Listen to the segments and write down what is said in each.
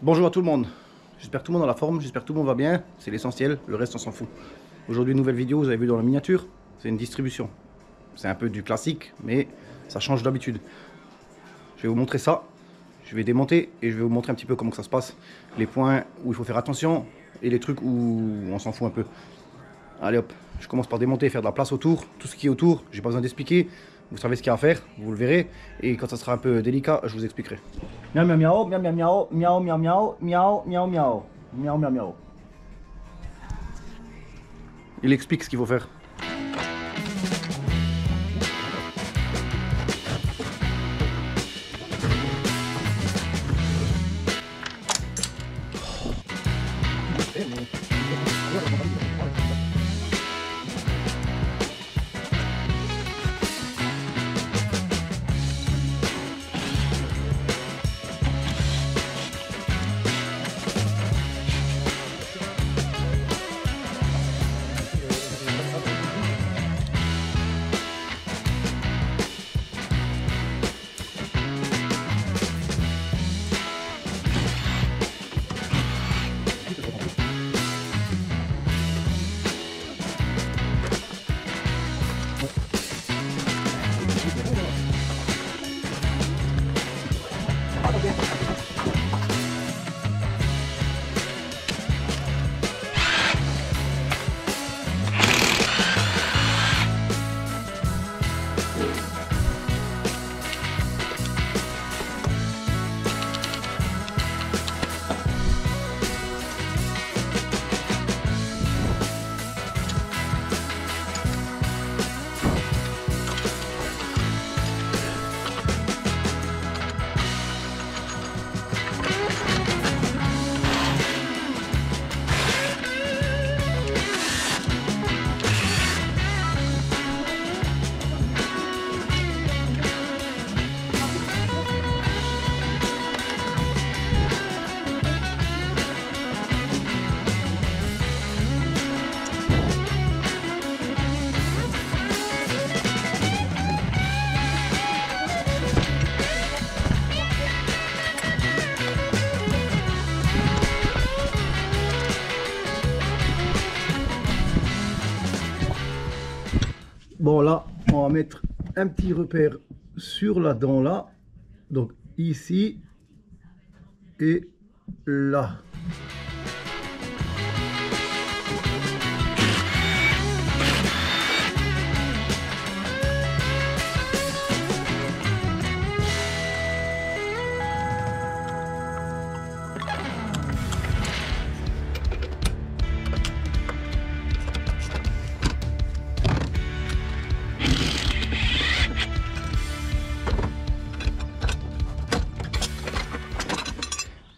Bonjour à tout le monde, j'espère que tout le monde a la forme, j'espère que tout le monde va bien, c'est l'essentiel, le reste on s'en fout. Aujourd'hui une nouvelle vidéo, vous avez vu dans la miniature, c'est une distribution. C'est un peu du classique, mais ça change d'habitude. Je vais vous montrer ça, je vais démonter et je vais vous montrer un petit peu comment que ça se passe. Les points où il faut faire attention et les trucs où on s'en fout un peu. Allez hop, je commence par démonter, faire de la place autour, tout ce qui est autour, j'ai pas besoin d'expliquer. Vous savez ce qu'il y a à faire, vous le verrez, et quand ça sera un peu délicat, je vous expliquerai. Miaou miaou miaou, miaou miaou miaou, miaou miaou miaou, miaou miaou miaou, miaou miaou miaou. Il explique ce qu'il faut faire. Bon là, on va mettre un petit repère sur la dent là, donc ici et là.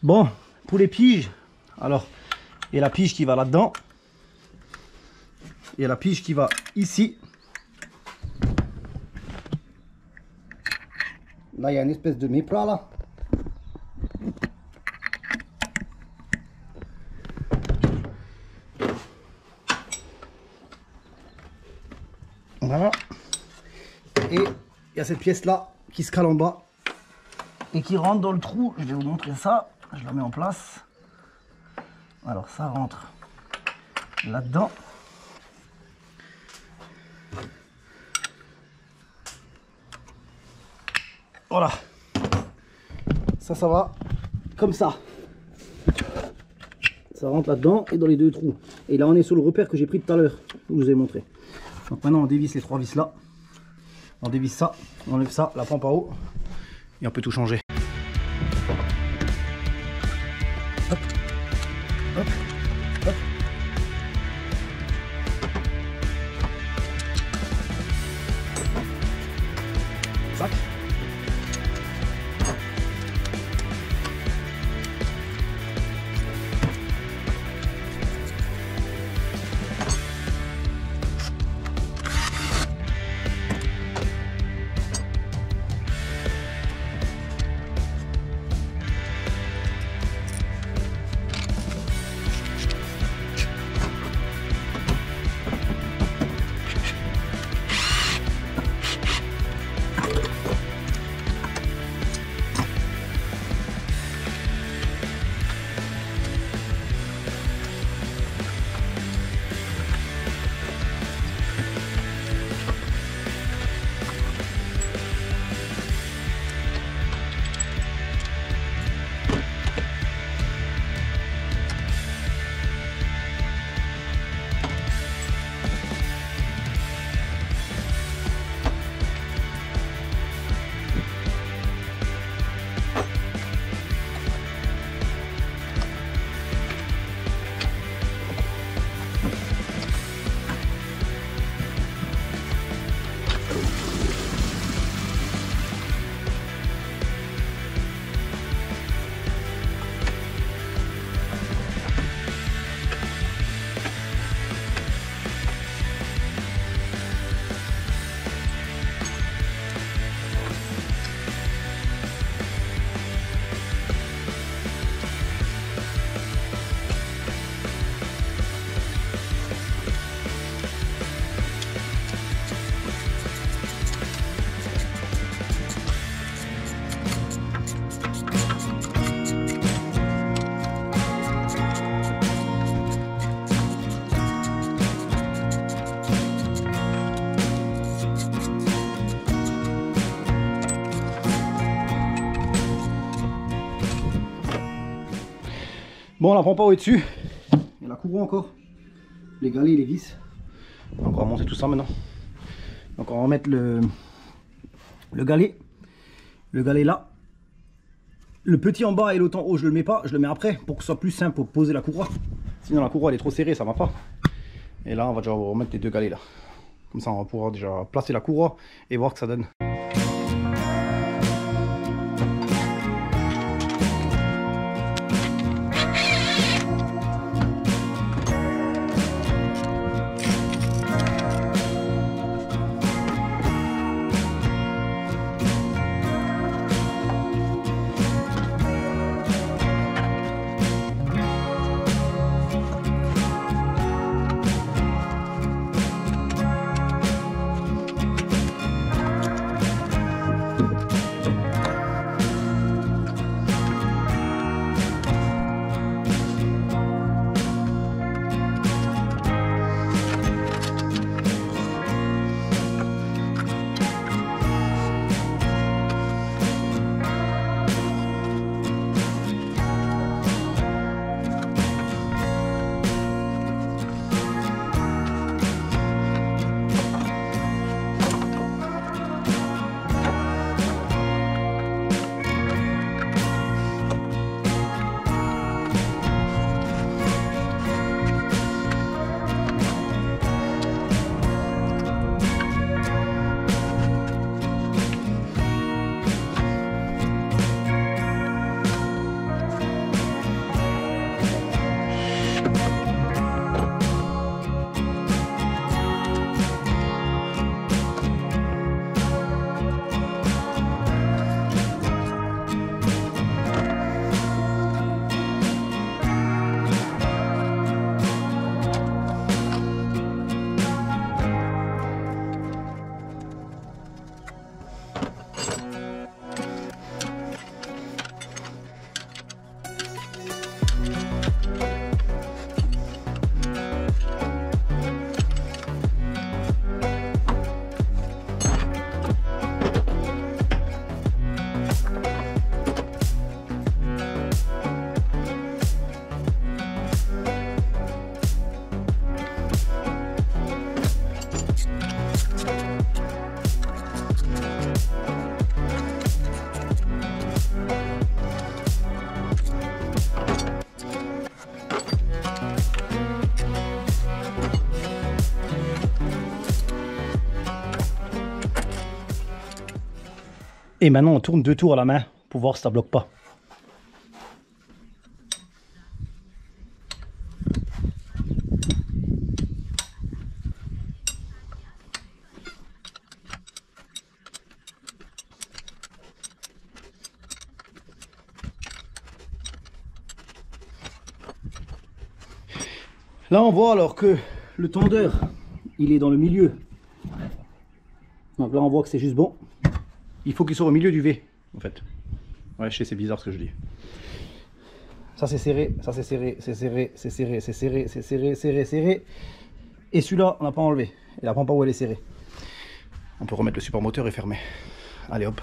Bon, pour les piges, alors, il y a la pige qui va là-dedans. Il y a la pige qui va ici. Là, il y a une espèce de méplat, là. Voilà. Et il y a cette pièce-là qui se cale en bas et qui rentre dans le trou. Je vais vous montrer ça. Je la mets en place. Alors ça rentre là-dedans. Voilà. Ça va comme ça. Ça rentre là-dedans et dans les deux trous. Et là on est sur le repère que j'ai pris tout à l'heure. Je vous ai montré. Donc maintenant on dévisse les trois vis là. On dévisse ça, on enlève ça, la pompe en haut. Et on peut tout changer. Hop, hop, hop. Zac. Bon, on la prend pas au-dessus. Il y a la courroie encore. Les galets, les vis. On va encore monter tout ça maintenant. Donc on va remettre le galet. Le galet là. Le petit en bas et l'autre en haut, je le mets pas. Je le mets après pour que ce soit plus simple pour poser la courroie. Sinon la courroie elle est trop serrée, ça va pas. Et là on va déjà remettre les deux galets là. Comme ça on va pouvoir déjà placer la courroie et voir que ça donne. Et maintenant on tourne 2 tours à la main pour voir si ça bloque pas. Là on voit alors que le tendeur il est dans le milieu. Donc là on voit que c'est juste bon. Il faut qu'il soit au milieu du V en fait. Ouais, je sais, c'est bizarre ce que je dis. Ça c'est serré, ça c'est serré, c'est serré, c'est serré, c'est serré, c'est serré, serré, serré. Et celui-là on n'a pas enlevé. Et la pompe à eau elle est serrée. On peut remettre le support moteur et fermer. Allez hop.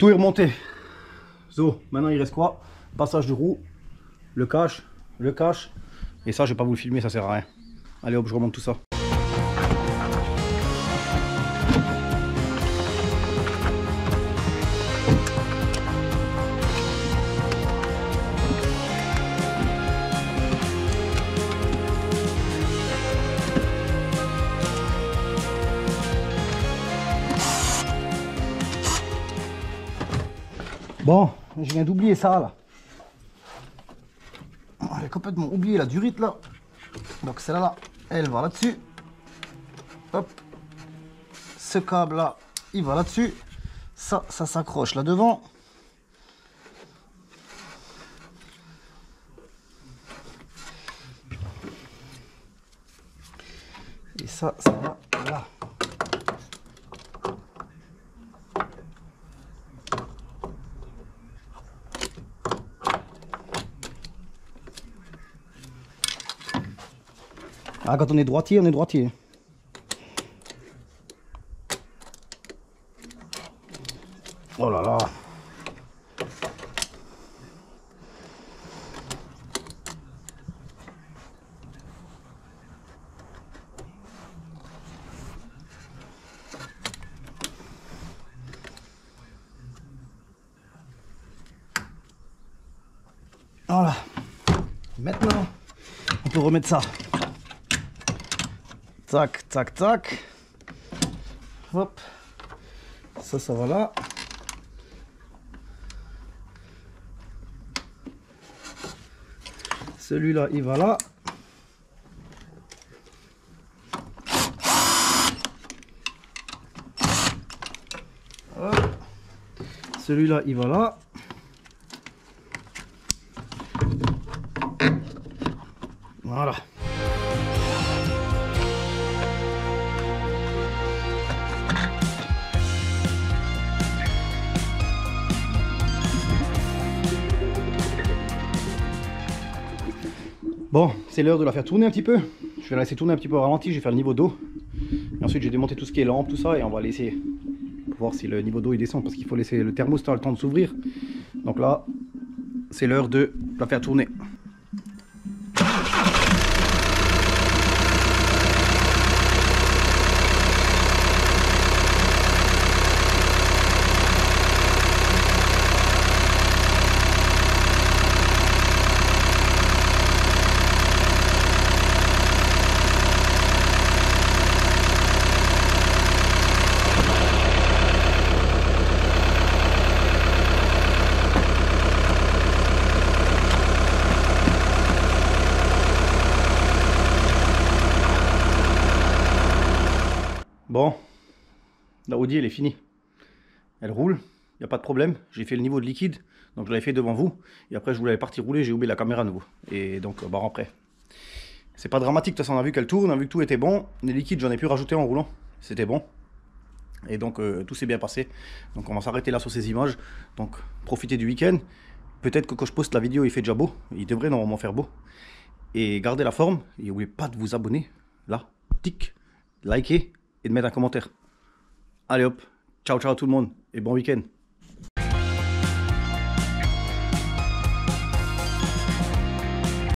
Tout est remonté. So, maintenant il reste quoi? Passage de roue, le cache. Et ça, je vais pas vous le filmer, ça sert à rien. Allez hop, je remonte tout ça. Bon, je viens d'oublier ça là. J'ai complètement oublié la durite là. Donc celle-là, là, elle va là-dessus. Hop. Ce câble là, il va là-dessus. Ça s'accroche là devant. Et ça va là. Ah, quand on est droitier, on est droitier. Oh là là. Voilà. Maintenant, on peut remettre ça. Tac, tac, tac. Hop. Ça va là. Celui-là, il va là. Hop. Celui-là, il va là. Voilà. Bon, c'est l'heure de la faire tourner un petit peu. Je vais la laisser tourner un petit peu au ralenti, je vais faire le niveau d'eau. Et ensuite, j'ai démonté tout ce qui est lampe, tout ça, et on va laisser pour voir si le niveau d'eau il descend, parce qu'il faut laisser le thermostat le temps de s'ouvrir. Donc là, c'est l'heure de la faire tourner. Bon, la Audi elle est finie. Elle roule, il n'y a pas de problème. J'ai fait le niveau de liquide, donc je l'avais fait devant vous. Et après je voulais partir rouler, j'ai oublié la caméra à nouveau. Et donc bah après. C'est pas dramatique, de toute façon on a vu qu'elle tourne, on a vu que tout était bon. Les liquides j'en ai pu rajouter en roulant, c'était bon. Et donc tout s'est bien passé. Donc on va s'arrêter là sur ces images. Donc profitez du week-end. Peut-être que quand je poste la vidéo il fait déjà beau. Il devrait normalement faire beau. Et gardez la forme. Et n'oubliez pas de vous abonner. Là, tic, likez et de mettre un commentaire. Allez hop, ciao ciao tout le monde et bon week-end.